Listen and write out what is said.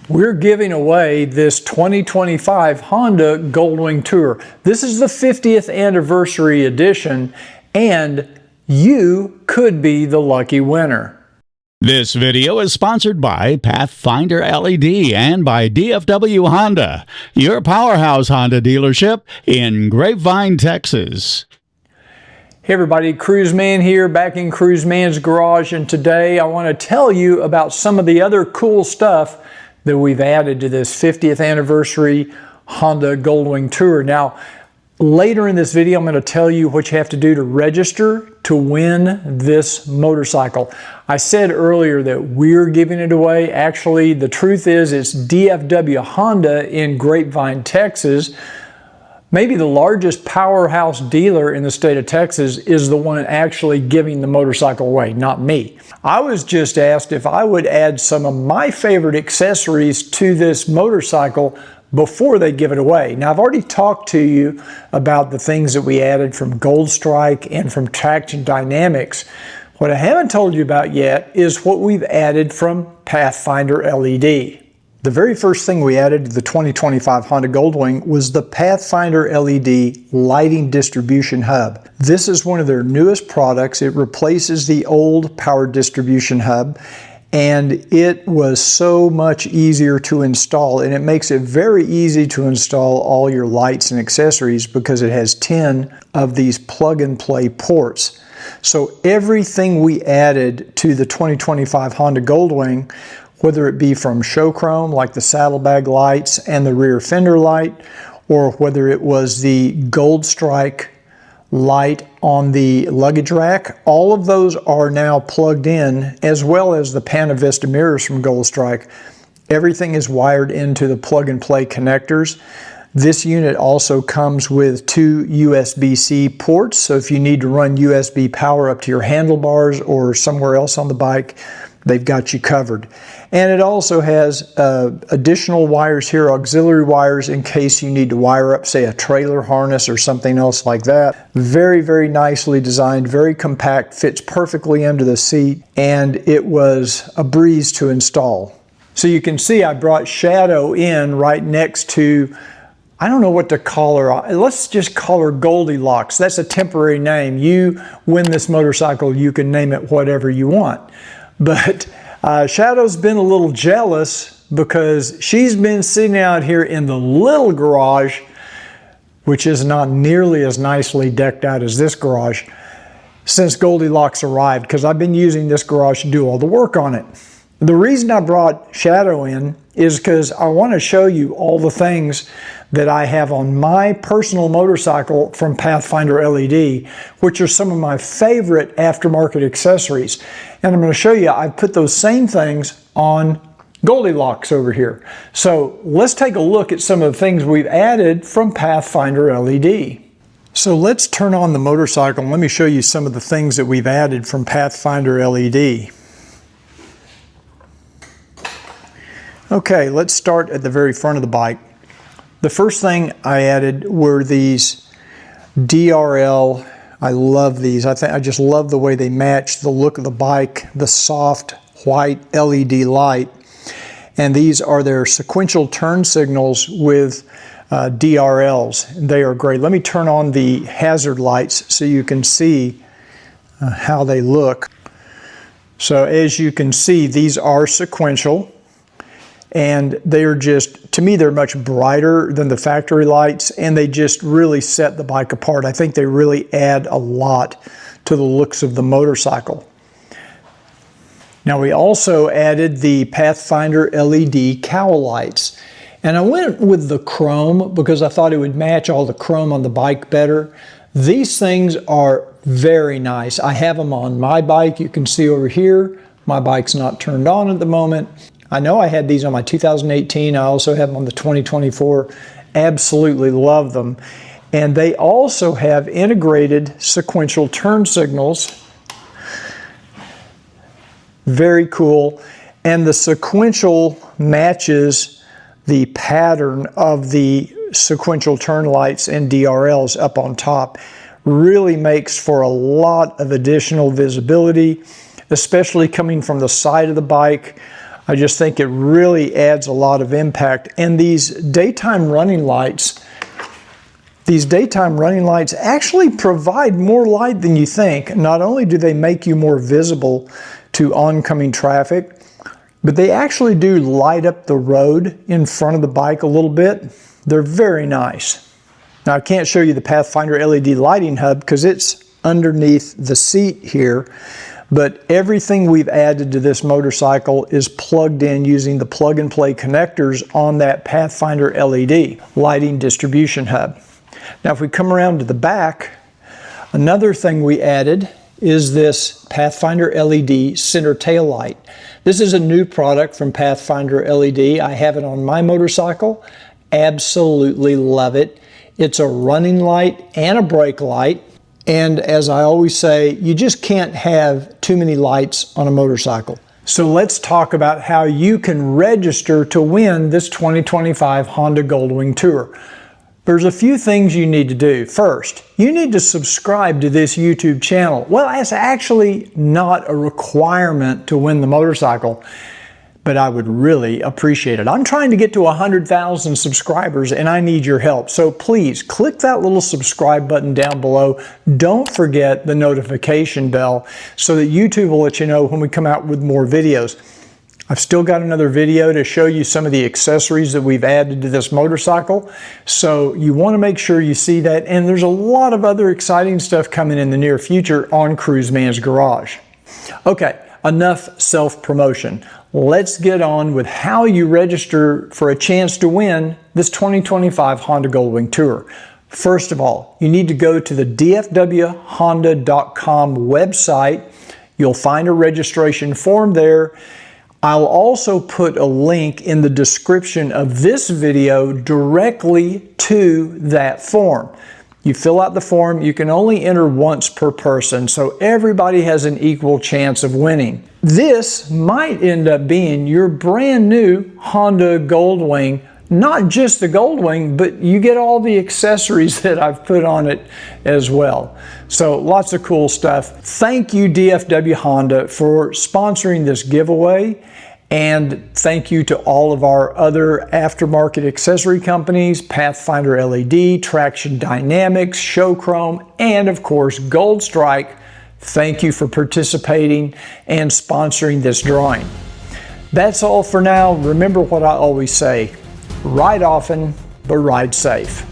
We're giving away this 2025 Honda Goldwing Tour. This is the 50th anniversary edition, and you could be the lucky winner. This video is sponsored by PathfinderLED and by DFW Honda, your powerhouse Honda dealership in Grapevine, Texas. Hey everybody, Cruiseman here, back in Cruiseman's Garage, and today I want to tell you about some of the other cool stuff that we've added to this 50th anniversary Honda Goldwing Tour. Now, later in this video, I'm going to tell you what you have to do to register to win this motorcycle. I said earlier that we're giving it away. Actually, the truth is it's DFW Honda in Grapevine, Texas. Maybe the largest powerhouse dealer in the state of Texas is the one actually giving the motorcycle away, not me. I was just asked if I would add some of my favorite accessories to this motorcycle before they give it away. Now, I've already talked to you about the things that we added from Gold Strike and from Traction Dynamics. What I haven't told you about yet is what we've added from PathfinderLED. The very first thing we added to the 2025 Honda Goldwing was the PathfinderLED lighting distribution hub. This is one of their newest products. It replaces the old power distribution hub, and it was so much easier to install, and it makes it very easy to install all your lights and accessories because it has 10 of these plug-and-play ports. So everything we added to the 2025 Honda Goldwing, whether it be from show chrome like the saddlebag lights and the rear fender light, or whether it was the Gold Strike light on the luggage rack, all of those are now plugged in, as well as the Panavista mirrors from Gold Strike. Everything is wired into the plug-and-play connectors. This unit also comes with 2 USB-C ports, so if you need to run USB power up to your handlebars or somewhere else on the bike, they've got you covered. And it also has additional wires here, auxiliary wires, in case you need to wire up, say, a trailer harness or something else like that. Very, very nicely designed, very compact, fits perfectly under the seat, and it was a breeze to install. So you can see I brought Shadow in right next to, I don't know what to call her. Let's just call her Goldilocks. That's a temporary name. You win this motorcycle, you can name it whatever you want. But Shadow's been a little jealous because she's been sitting out here in the little garage, which is not nearly as nicely decked out as this garage, since Goldilocks arrived, because I've been using this garage to do all the work on it. The reason I brought Shadow in is because I want to show you all the things that I have on my personal motorcycle from PathfinderLED, which are some of my favorite aftermarket accessories. And I'm going to show you, I put those same things on Goldilocks over here. So let's take a look at some of the things we've added from PathfinderLED. So let's turn on the motorcycle and let me show you some of the things that we've added from PathfinderLED. Okay, let's start at the very front of the bike. The first thing I added were these DRL. I love these. I just love the way they match the look of the bike, the soft white LED light. And these are their sequential turn signals with DRLs. They are great. Let me turn on the hazard lights so you can see how they look. So as you can see, these are sequential. And they are just, to me, they're much brighter than the factory lights, and they just really set the bike apart. I think they really add a lot to the looks of the motorcycle. Now, we also added the PathfinderLED cowl lights, and I went with the chrome because I thought it would match all the chrome on the bike better. These things are very nice. I have them on my bike. You can see over here, my bike's not turned on at the moment. I know I had these on my 2018. I also have them on the 2024. Absolutely love them. And they also have integrated sequential turn signals. Very cool. And the sequential matches the pattern of the sequential turn lights and DRLs up on top. Really makes for a lot of additional visibility, especially coming from the side of the bike. I just think it really adds a lot of impact. And these daytime running lights actually provide more light than you think. Not only do they make you more visible to oncoming traffic, but they actually do light up the road in front of the bike a little bit. They're very nice. Now I can't show you the Pathfinder LED lighting hub because it's underneath the seat here, but everything we've added to this motorcycle is plugged in using the plug-and-play connectors on that Pathfinder LED lighting distribution hub. Now if we come around to the back, another thing we added is this Pathfinder LED center tail light. This is a new product from Pathfinder LED. I have it on my motorcycle. Absolutely love it. It's a running light and a brake light. And as I always say, you just can't have too many lights on a motorcycle. So let's talk about how you can register to win this 2025 Honda Goldwing Tour. There's a few things you need to do. First, you need to subscribe to this YouTube channel. Well, that's actually not a requirement to win the motorcycle, but I would really appreciate it. I'm trying to get to 100,000 subscribers and I need your help. So please click that little subscribe button down below. Don't forget the notification bell so that YouTube will let you know when we come out with more videos. I've still got another video to show you some of the accessories that we've added to this motorcycle. So you want to make sure you see that. And there's a lot of other exciting stuff coming in the near future on Cruiseman's Garage. Okay, enough self-promotion. Let's get on with how you register for a chance to win this 2025 Honda Goldwing Tour. First of all, you need to go to the DFWHonda.com website. You'll find a registration form there. I'll also put a link in the description of this video directly to that form. You fill out the form, you can only enter once per person, so everybody has an equal chance of winning. This might end up being your brand new Honda Goldwing. Not just the Goldwing, but you get all the accessories that I've put on it as well. So lots of cool stuff. Thank you DFW Honda for sponsoring this giveaway, and thank you to all of our other aftermarket accessory companies, Pathfinder LED, Traction Dynamics, Showchrome, and of course Gold Strike. Thank you for participating and sponsoring this drawing. That's all for now. Remember what I always say. Ride often, but ride safe.